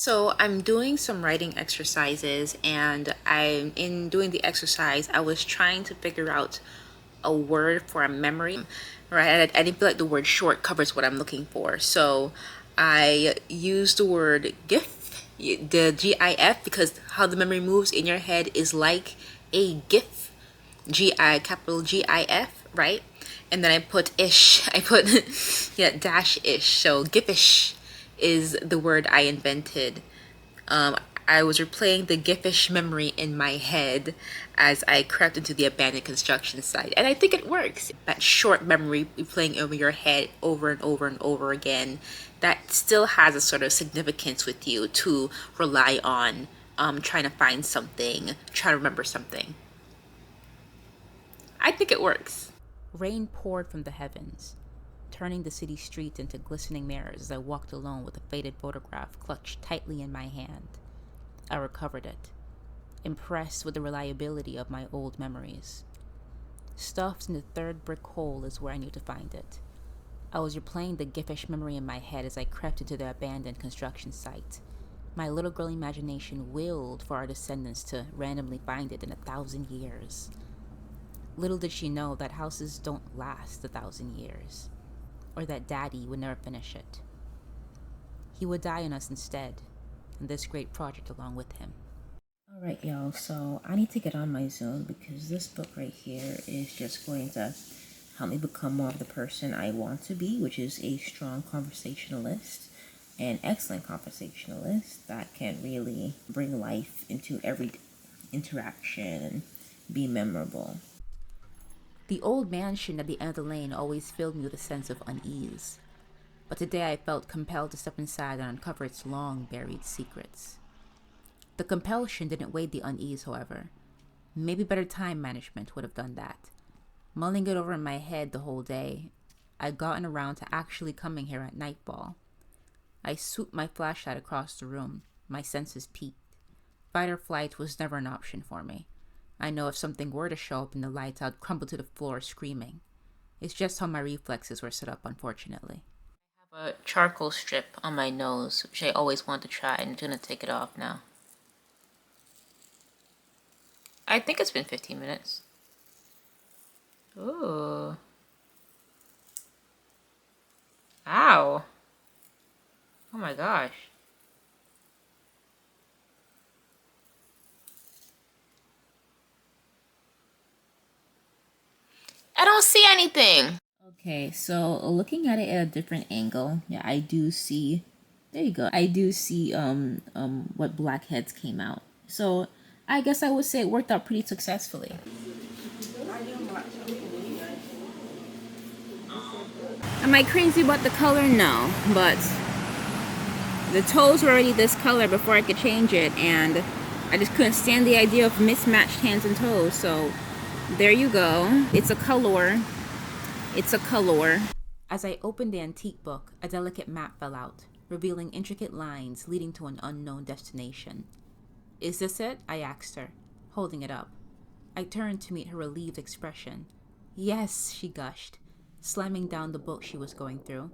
So I'm doing some writing exercises, and in doing the exercise, I was trying to figure out a word for a memory, right? I didn't feel like the word short covers what I'm looking for. So I used the word GIF, the GIF, because how the memory moves in your head is like a GIF, capital GIF, right? And then I put ish, I put yeah, dash ish. So GIFish is the word I invented. um, I was replaying the Giffish memory in my head as I crept into the abandoned construction site. And I think it works. That short memory replaying over your head over and over and over again, that still has a sort of significance with you to rely on, trying to find something, try to remember something. I think it works. Rain poured from the heavens, turning the city streets into glistening mirrors as I walked alone with a faded photograph clutched tightly in my hand. I recovered it, impressed with the reliability of my old memories. Stuffed in the third brick hole is where I knew to find it. I was replaying the giffish memory in my head as I crept into the abandoned construction site. My little girl imagination willed for our descendants to randomly find it in 1,000 years. Little did she know that houses don't last 1,000 years, or that Daddy would never finish it. He would die on us instead, and this great project along with him. Alright, y'all, so I need to get on my zone because this book right here is just going to help me become more of the person I want to be, which is a strong conversationalist, an excellent conversationalist that can really bring life into every interaction and be memorable. The old mansion at the end of the lane always filled me with a sense of unease, but today I felt compelled to step inside and uncover its long buried secrets. The compulsion didn't weigh the unease, however. Maybe better time management would have done that. Mulling it over in my head the whole day, I'd gotten around to actually coming here at nightfall. I swooped my flashlight across the room, my senses peaked. Fight or flight was never an option for me. I know if something were to show up in the lights, I'd crumble to the floor screaming. It's just how my reflexes were set up, unfortunately. I have a charcoal strip on my nose, which I always wanted to try, and I'm gonna take it off now. I think it's been 15 minutes. Ooh. Ow. Oh my gosh. I don't see anything. Okay, so looking at it at a different angle, yeah, I do see, there you go, I do see what blackheads came out. So I guess I would say it worked out pretty successfully. Am I crazy about the color? No, but the toes were already this color before I could change it, and I just couldn't stand the idea of mismatched hands and toes. So there you go. It's a color. It's a color. As I opened the antique book, a delicate map fell out, revealing intricate lines leading to an unknown destination. Is this it? I asked her, holding it up. I turned to meet her relieved expression. Yes, she gushed, slamming down the book she was going through.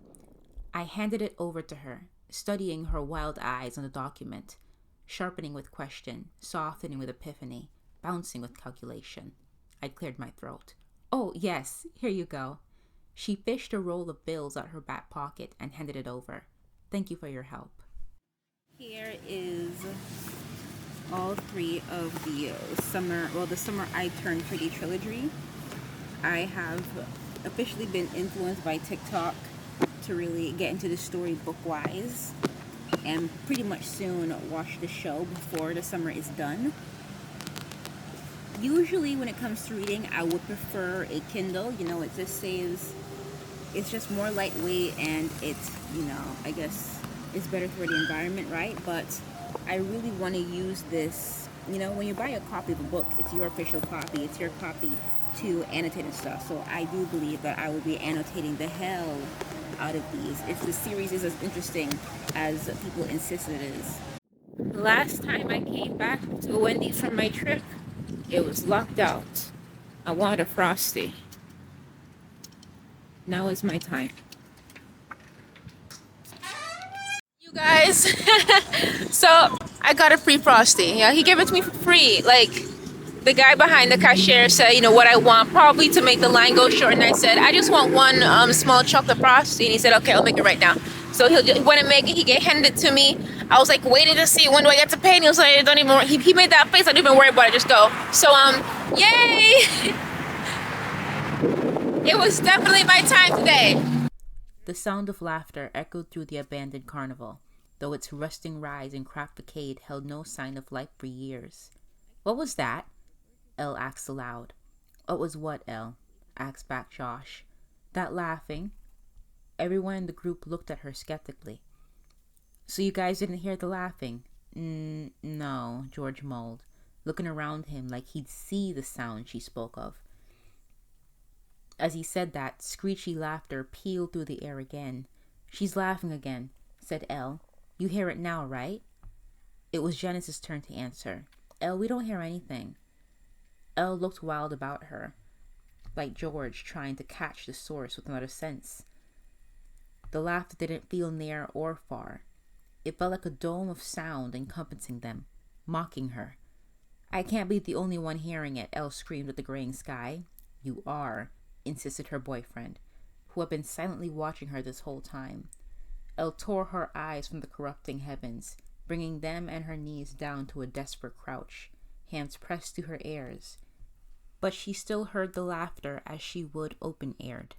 I handed it over to her, studying her wild eyes on the document, sharpening with question, softening with epiphany, bouncing with calculation. I cleared my throat. Oh, yes, here you go. She fished a roll of bills out her back pocket and handed it over. Thank you for your help. Here is all three of the the Summer I Turned Pretty trilogy. I have officially been influenced by TikTok to really get into the story book-wise, and pretty much soon watch the show before the summer is done. Usually when it comes to reading, I would prefer a Kindle. You know, it just saves, it's just more lightweight, and it's, you know, I guess it's better for the environment, right? But I really want to use this, you know, when you buy a copy of a book, it's your official copy, it's your copy to annotate and stuff. So I do believe that I will be annotating the hell out of these if the series is as interesting as people insist it is. Last time I came back to Wendy's from my trip, it was locked out. I wanted a frosty. Now is my time. Guys, so I got a free frosty. Yeah, he gave it to me for free. Like the guy behind the cashier said, you know what I want, probably to make the line go short. And I said, I just want one small chocolate frosty. And he said, okay, I'll make it right now. So he went and make it. He handed it to me. I was like waiting to see when do I get to pay. And he was like, don't even. He made that face. I don't even worry about it. Just go. So yay! It was definitely my time today. The sound of laughter echoed through the abandoned carnival, though its rusting rise and cracked facade held no sign of life for years. What was that? Elle asked aloud. What was what, Elle? Asked back Josh. That laughing? Everyone in the group looked at her skeptically. So you guys didn't hear the laughing? No, George mulled, looking around him like he'd see the sound she spoke of. As he said that, screechy laughter pealed through the air again. She's laughing again, said Elle. You hear it now, right? It was Janice's turn to answer. Elle, we don't hear anything. Elle looked wild about her, like George trying to catch the source with another sense. The laughter didn't feel near or far. It felt like a dome of sound encompassing them, mocking her. I can't be the only one hearing it, Elle screamed at the graying sky. You are, insisted her boyfriend, who had been silently watching her this whole time. Elle tore her eyes from the corrupting heavens, bringing them and her knees down to a desperate crouch, hands pressed to her ears. But she still heard the laughter as she would open-aired.